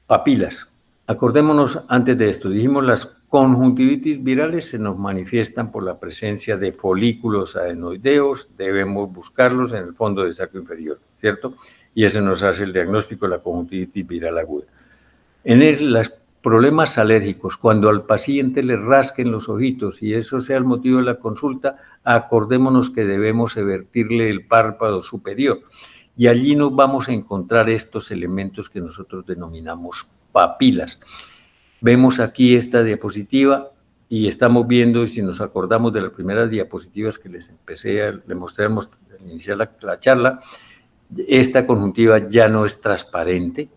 A: Papilas. Acordémonos antes de esto, dijimos las conjuntivitis virales se nos manifiestan por la presencia de folículos adenoideos, debemos buscarlos en el fondo del saco inferior, ¿cierto? Y ese nos hace el diagnóstico de la conjuntivitis viral aguda. Los problemas alérgicos, cuando al paciente le rasquen los ojitos y eso sea el motivo de la consulta, acordémonos que debemos evertirle el párpado superior y allí nos vamos a encontrar estos elementos que nosotros denominamos papilas. Vemos aquí esta diapositiva y estamos viendo, y si nos acordamos de las primeras diapositivas que les mostramos al iniciar la charla, esta conjuntiva ya no es transparente,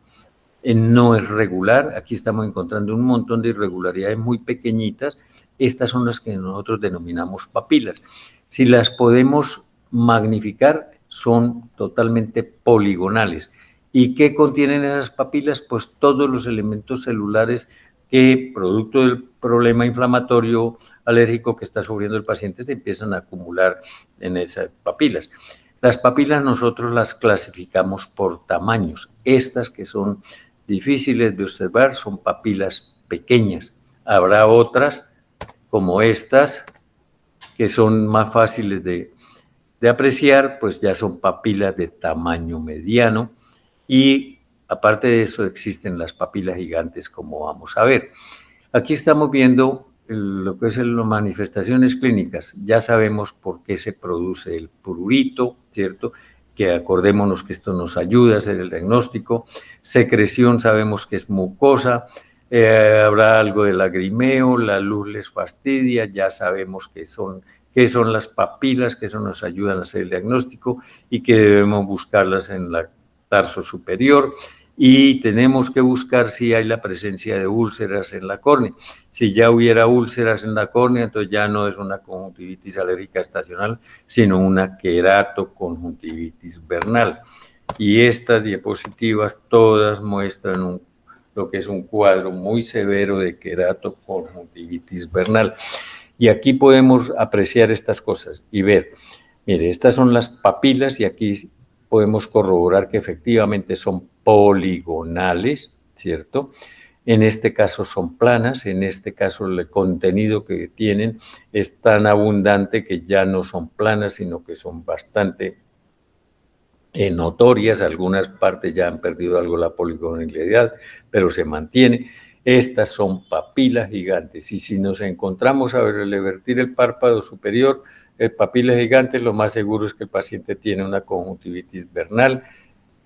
A: no es regular. Aquí estamos encontrando un montón de irregularidades muy pequeñitas. Estas son las que nosotros denominamos papilas. Si las podemos magnificar, son totalmente poligonales. ¿Y qué contienen esas papilas? Pues todos los elementos celulares que, producto del problema inflamatorio alérgico que está sufriendo el paciente, se empiezan a acumular en esas papilas. Las papilas nosotros las clasificamos por tamaños. Estas que son difíciles de observar son papilas pequeñas. Habrá otras, como estas, que son más fáciles de apreciar, pues ya son papilas de tamaño mediano. Y aparte de eso existen las papilas gigantes, como vamos a ver. Aquí estamos viendo lo que son las manifestaciones clínicas. Ya sabemos por qué se produce el prurito, ¿cierto? Que acordémonos que esto nos ayuda a hacer el diagnóstico. Secreción sabemos que es mucosa, habrá algo de lagrimeo, la luz les fastidia, ya sabemos qué son las papilas, que eso nos ayudan a hacer el diagnóstico y que debemos buscarlas en la tarso superior. Y tenemos que buscar si hay la presencia de úlceras en la córnea. Si ya hubiera úlceras en la córnea, entonces ya no es una conjuntivitis alérgica estacional, sino una queratoconjuntivitis vernal. Y estas diapositivas todas muestran lo que es un cuadro muy severo de queratoconjuntivitis vernal. Y aquí podemos apreciar estas cosas y ver, mire, estas son las papilas y aquí podemos corroborar que efectivamente son poligonales, ¿cierto? En este caso son planas, en este caso el contenido que tienen es tan abundante que ya no son planas, sino que son bastante notorias. Algunas partes ya han perdido algo la poligonalidad, pero se mantiene. Estas son papilas gigantes y si nos encontramos a revertir el párpado superior, papilas gigantes, lo más seguro es que el paciente tiene una conjuntivitis vernal,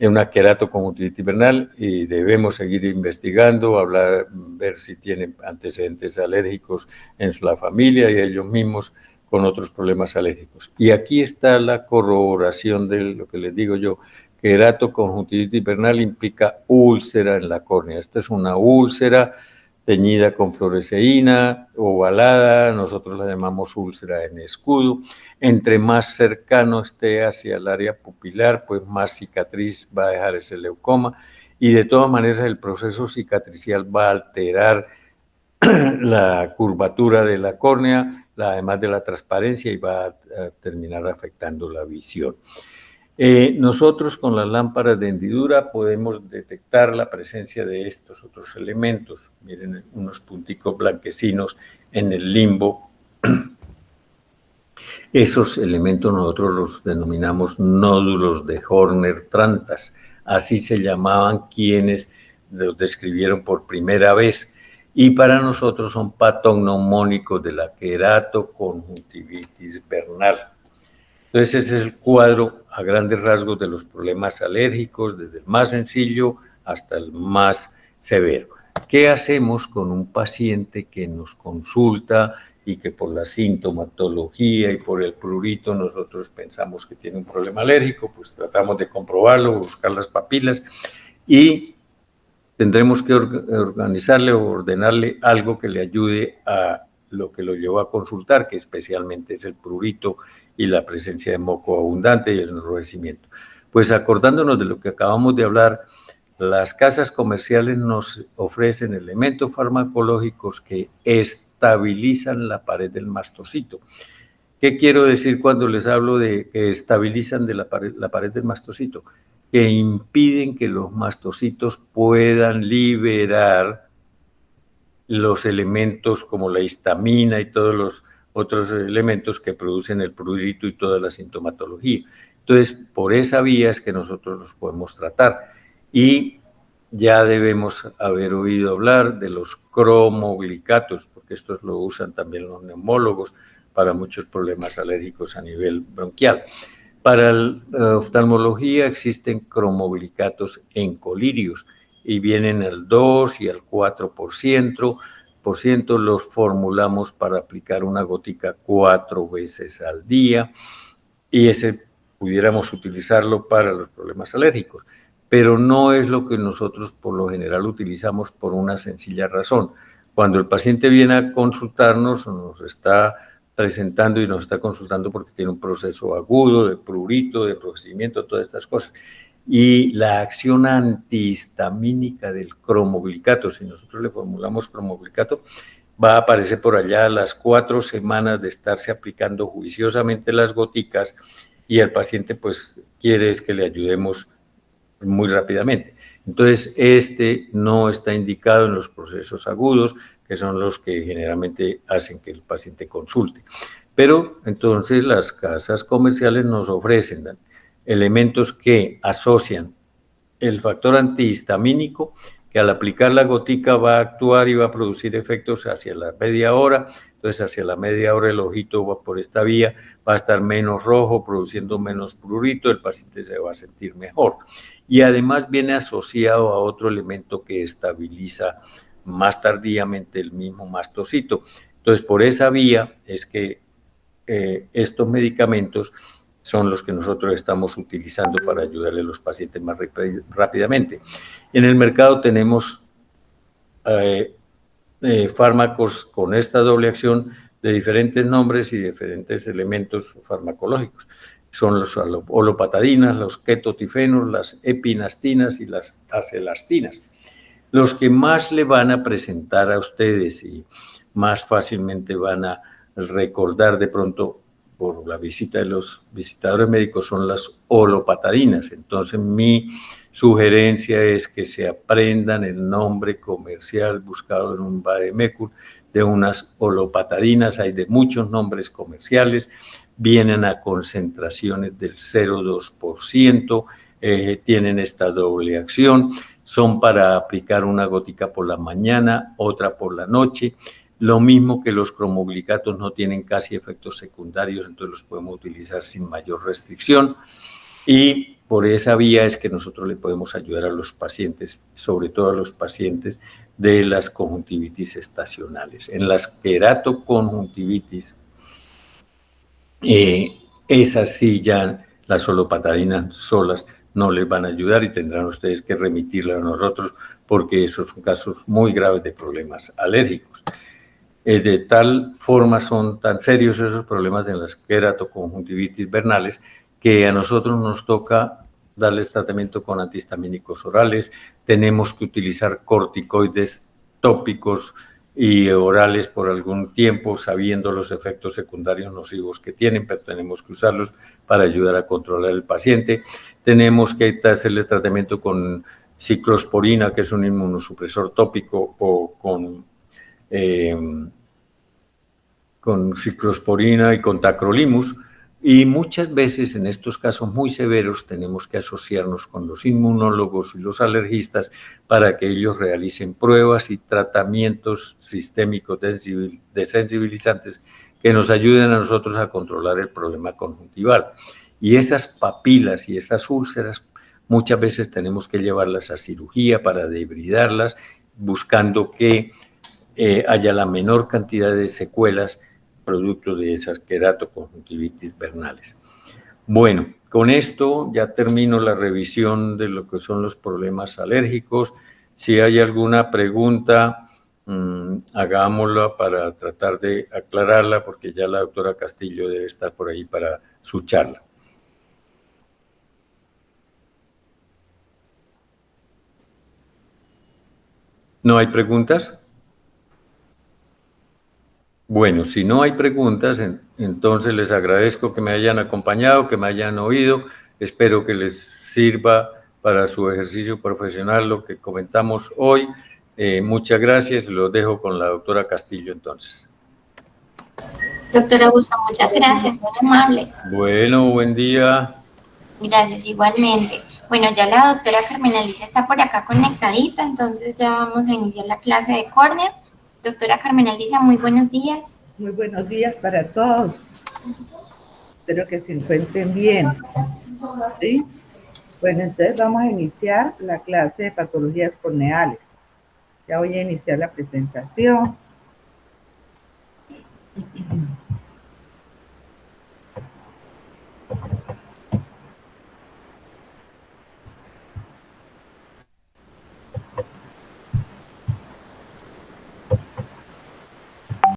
A: una queratoconjuntivitis vernal, y debemos seguir investigando, ver si tienen antecedentes alérgicos en la familia y ellos mismos con otros problemas alérgicos. Y aquí está la corroboración de lo que les digo yo. Queratoconjuntivitis vernal implica úlcera en la córnea. Esta es una úlcera teñida con fluoresceína, ovalada, nosotros la llamamos úlcera en escudo. Entre más cercano esté hacia el área pupilar, pues más cicatriz va a dejar ese leucoma, y de todas maneras el proceso cicatricial va a alterar la curvatura de la córnea, además de la transparencia, y va a terminar afectando la visión. Nosotros con las lámparas de hendidura podemos detectar la presencia de estos otros elementos. Miren, unos punticos blanquecinos en el limbo. Esos elementos nosotros los denominamos nódulos de Horner-Trantas. Así se llamaban quienes los describieron por primera vez. Y para nosotros son patognomónicos de la queratoconjuntivitis vernal. Entonces ese es el cuadro a grandes rasgos de los problemas alérgicos, desde el más sencillo hasta el más severo. ¿Qué hacemos con un paciente que nos consulta y que por la sintomatología y por el prurito nosotros pensamos que tiene un problema alérgico? Pues tratamos de comprobarlo, buscar las papilas y tendremos que organizarle o ordenarle algo que le ayude a lo que lo llevó a consultar, que especialmente es el prurito y la presencia de moco abundante y el enrojecimiento. Pues acordándonos de lo que acabamos de hablar, las casas comerciales nos ofrecen elementos farmacológicos que estabilizan la pared del mastocito. ¿Qué quiero decir cuando les hablo de que estabilizan de la pared del mastocito? Que impiden que los mastocitos puedan liberar los elementos como la histamina y todos los otros elementos que producen el prurito y toda la sintomatología. Entonces, por esa vía es que nosotros los podemos tratar. Y ya debemos haber oído hablar de los cromoglicatos, porque estos lo usan también los neumólogos para muchos problemas alérgicos a nivel bronquial. Para la oftalmología existen cromoglicatos en colirios y vienen al 2 y al 4%. Los formulamos para aplicar una gotica 4 veces al día y ese pudiéramos utilizarlo para los problemas alérgicos, pero no es lo que nosotros por lo general utilizamos por una sencilla razón. Cuando el paciente viene a consultarnos, nos está presentando y nos está consultando porque tiene un proceso agudo de prurito, de enrojecimiento, todas estas cosas. Y la acción antihistamínica del cromoglicato, si nosotros le formulamos cromoglicato, va a aparecer por allá a las 4 semanas de estarse aplicando juiciosamente las goticas y el paciente pues quiere es que le ayudemos muy rápidamente. Entonces, este no está indicado en los procesos agudos, que son los que generalmente hacen que el paciente consulte. Pero entonces las casas comerciales nos ofrecen elementos que asocian el factor antihistamínico, que al aplicar la gotica va a actuar y va a producir efectos hacia la media hora. Entonces, hacia la media hora el ojito va por esta vía, va a estar menos rojo, produciendo menos prurito, el paciente se va a sentir mejor. Y además viene asociado a otro elemento que estabiliza más tardíamente el mismo mastocito. Entonces, por esa vía es que estos medicamentos son los que nosotros estamos utilizando para ayudarle a los pacientes más rápidamente. En el mercado tenemos fármacos con esta doble acción de diferentes nombres y diferentes elementos farmacológicos. Son los olopatadinas, los ketotifenos, las epinastinas y las acelastinas. Los que más le van a presentar a ustedes y más fácilmente van a recordar de pronto por la visita de los visitadores médicos son las olopatadinas. Entonces, mi sugerencia es que se aprendan el nombre comercial buscado en un vademecum de unas olopatadinas. Hay de muchos nombres comerciales, vienen a concentraciones del 0,2%, tienen esta doble acción, son para aplicar una gotica por la mañana, otra por la noche. Lo mismo que los cromoglicatos no tienen casi efectos secundarios, entonces los podemos utilizar sin mayor restricción. Y por esa vía es que nosotros le podemos ayudar a los pacientes, sobre todo a los pacientes de las conjuntivitis estacionales. En las queratoconjuntivitis, esas sí ya las olopatadinas solas no les van a ayudar y tendrán ustedes que remitirla a nosotros porque esos son casos muy graves de problemas alérgicos. De tal forma son tan serios esos problemas de las queratoconjuntivitis vernales que a nosotros nos toca darles tratamiento con antihistamínicos orales, tenemos que utilizar corticoides tópicos y orales por algún tiempo, sabiendo los efectos secundarios nocivos que tienen, pero tenemos que usarlos para ayudar a controlar al paciente. Tenemos que hacerle tratamiento con ciclosporina, que es un inmunosupresor tópico, o con ciclosporina y con tacrolimus, y muchas veces en estos casos muy severos tenemos que asociarnos con los inmunólogos y los alergistas para que ellos realicen pruebas y tratamientos sistémicos desensibilizantes que nos ayuden a nosotros a controlar el problema conjuntival. Y esas papilas y esas úlceras muchas veces tenemos que llevarlas a cirugía para debridarlas, buscando que haya la menor cantidad de secuelas producto de esas queratoconjuntivitis vernales. Bueno, con esto ya termino la revisión de lo que son los problemas alérgicos. Si hay alguna pregunta, hagámosla para tratar de aclararla, porque ya la doctora Castillo debe estar por ahí para su charla. ¿No hay preguntas? Bueno, si no hay preguntas, entonces les agradezco que me hayan acompañado, que me hayan oído. Espero que les sirva para su ejercicio profesional lo que comentamos hoy. Muchas gracias, los dejo con la doctora Castillo entonces.
C: Doctora Augusto, muchas gracias, muy amable.
A: Bueno, buen día.
C: Gracias, igualmente. Bueno, ya la doctora Carmen Alicia está por acá conectadita, entonces ya vamos a iniciar la clase de córnea. Doctora Carmen Alicia, muy buenos días.
D: Muy buenos días para todos. Espero que se encuentren bien. ¿Sí? Bueno, entonces vamos a iniciar la clase de patologías corneales. Ya voy a iniciar la presentación.